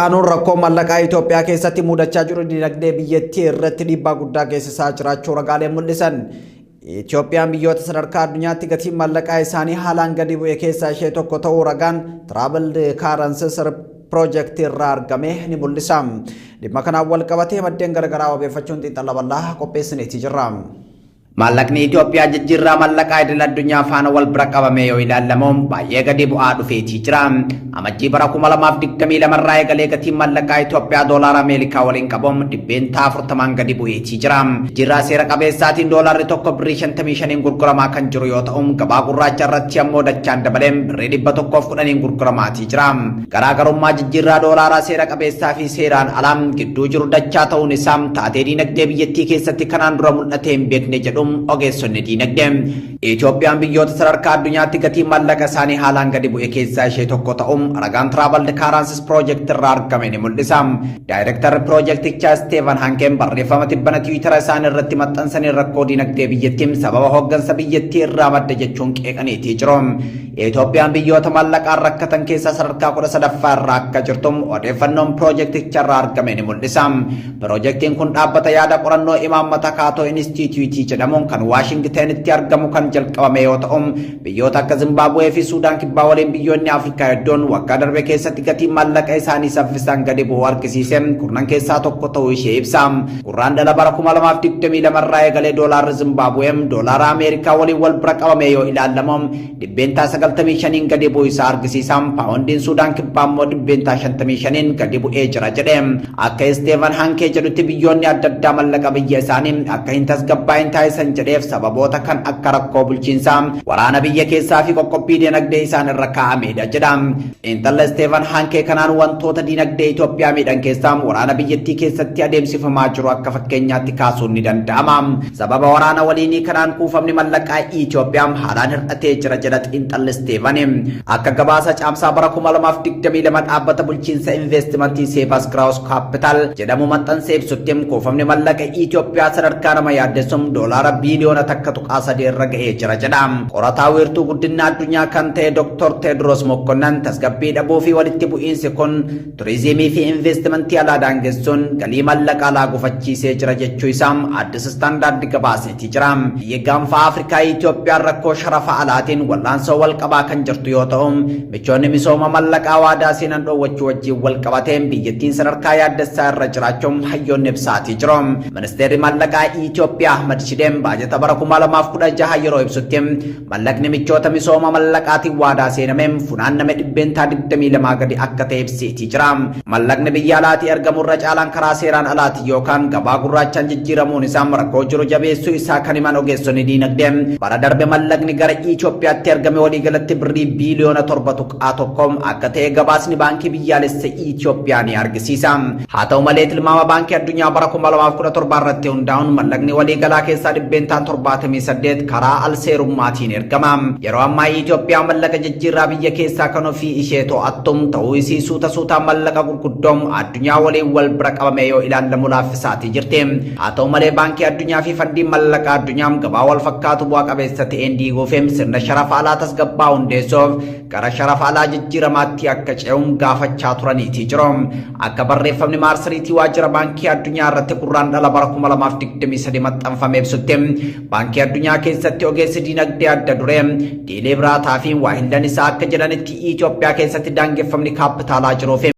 Aanuun rakkoo mallaqaa Itoophiyaa keessatti mudachaa jiru dinagdee biyyattii irratti dhiibbaa guddaa geessisaa jiraachuu ragaaleen mul'isan. Itoophiyaan biyyoota sadarkaa addunyaatti gatiin mallaqaa isaanii haalaan gadi bu'e keessaa ishee tokko ta'uu ragaan Traveled Currencies Project irraa argame ni mul'isa. Dhimma kanaan wal qabatee maddeen garagaraa wabeeffachuun xiinxala bal'aa qopheessineeti jirra. Mallaqni Itoophiyaa jijjiirraa mallaqaa idil addunyaa faana wal bira qabame yoo ilaalamu baay'ee gadi bu'aa dhufeetii jira. Amajjii bara 2022 irraa eegalee gatiin mallaqaa Itoophiyaa doolaara Ameerikaa waliin qabamu dhibbeentaa 40 gadi bu'eetii jira. Jijjiirraa seera qabeessaatiin doolaarri tokko birrii 55 gurguramaa kan jiru yoo ta'u gabaa gurraacha irratti ammoo dachaan dabalee birrii 110 gurguramaatii jira. Garaagarummaa jijjiirraa doolaaraa seera qabeessaa fi seeraan alaa gidduu jiru dachaa ta'uun isaa taatee dinagdee biyyattii keessatti kanaan dura mul'atee hin beekne jedhu ogeessonni dinagdee. Itoophiyaan biyyoota sadarkaa addunyaatti gatii mallaqa isaanii haalaan gadi bu'e keessaa ishee tokko ta'uun ragaan Traveled Currencies Project irraa argame ni mul'isa. Daayirektarri piroojeektichaa Steven Hankeen barreeffama tibbana Tiwiitara isaanii irratti maxxansanii rakkoo dinagdee biyyattiin sababa hooggansa biyyattii irraa madda jechuun qeeqaniitii jiru. Itoophiyaan biyyoota mallaqaan rakkatan keessaa sadarkaa 13ffaa irraa akka jirtu odeeffannoon piroojeektichaa irraa argame ni mul'isa. Piroojeektiin kun dhaabbata yaada qorannoo imaammata Kaatoo Inistituutii jedhamuun kan Waashingtanitti argamu kan jalqabame yoo ta'u biyyoota akka Zimbaabuwee fi Suudaan kibbaa waliin biyyoonni Afrikaa hedduun waggaa darbe keessatti gatiin mallaqa isaanii saffisaan gadi bu'uu argisiise kurnan keessaa tokko ta'uu ishee ibsa. Gurraandhala bara 2022 irraa eegalee doolaarri Zimbaabuwee doolaara Ameerikaa waliin wal bira qabame yoo ilaalamu dhibbeentaa 95 gadi bu'uu isaa argisiisa. Paawundiin Suudaan kibbaa immoo dhibbeentaa 55 gadi bu'ee jira jedhe. Akka Steven Hankee jedhutti biyyoonni adda addaa mallaqa biyya isaanii akka hin tasgabbaa'in taasisan jedheef sababoota kan akka rakkoo bulchiinsaa waraana biyya keessaa fi qoqqobbii dinagdee isaan irra kaa'amedha jedha. Xiinxalli Steven Hankee kanaan wantoota dinagdee Itoophiyaa miidhan keessaa waraana biyyattii keessatti adeemsifamaa jiru akka fakkeenyaatti kaasuun ni danda'ama. Sababa waraana waliinii kanaan kuufamni mallaqaa Itoophiyaa haalaan hir'atee jira jedha xiinxalli Steven. Akka gabaasa caamsaa bara 2022 dhaabbata bulchiinsa investimentii Seefas Kraus Capital jedhamu maxxansee ibsutti kuufamni mallaqa Itoophiyaa sadarkaa nama yaaddessuun doolaara biiliyoona takka tuqaa sadii irra ga'ee jira jedha. Qorataa wiirtuu guddina addunyaa kan ta'e Dr. Tedros Mokkonnan tasgabbii dhabuu fi walitti bu'iinsi kun turizimii fi investimentii alaa daangessuun galii mallaqaa laagufachiisee jira jechuu isaa Addis Standard gabaaseeti jira. Biyyi gaanfa Afrikaa Itoophiyaan rakkoo sharafa alaatiin wal'aansoo wal qabaa kan jirtu yoo ta'u michoonni misooma mallaqaa waadaa seenan dhoowwachuu wajjin wal qabateen biyyattiin sadarkaa yaaddessaa irra jiraachuun hayyoonni ibsaatii jiru. Ministeerri mallaqaa Itoophiyaa Ahmad Shideen baajata bara 2016 yeroo ibsutti mallaqni michoota misooma mallaqaatiin waadaa seenameen funaanname dhibbeentaa 22 gadi akka ta'e ibseetii jira. Mallaqni biyya alaatii argamu irra caalaan karaa seeraan alaatii yookaan gabaa gurraachaan jijjiiramuun isaa rakkoo jiru jabeessuu isaa kan himan ogeessonni dinagdee bara darbe mallaqni gara Itoophiyaatti argame waliigalatti birrii biiliyoona 7.1 akka ta'e gabaasni baankii biyyaalessa Itoophiyaa ni argisiisa. Haa ta'u malee tilmaama baankii addunyaa bara 2017 irratti hundaa'uun mallaqni waliigalaa keessaa dhibbeentaan 78 karaa alseerummaatiin ergama. Yeroo ammaa Itoophiyaa mallaqa jijjiirraa biyya keessaa kan ofii ishee to'attu ta'uu isii suutaan mallaqa gurguddoon addunyaa waliin wal bira qabame yoo ilaalamu laaffisaatii jirti. Haa ta'u malee baankii addunyaa fi fandiin mallaqa addunyaa gabaa wal fakkaatu bu'aa qabeessa ta'een diiguuf sirna sharafa alaa tasgabbaa hundeessuuf gara sharafa alaa jijjiiramaatti akka ce'uun gaafachaa turaniitii jiru. Akka barreeffamni marsariitii waajjira baankii addunyaa irratti gurraandhala bara 2023 maxxanfame ibsutti baankii addunyaa keessatti ogeessi dinagdee adda duree Diilee Biraataa fi waahillan isaa akka jedhanitti Itoophiyaa keessatti daangeffamni kaapitaalaa jiruuf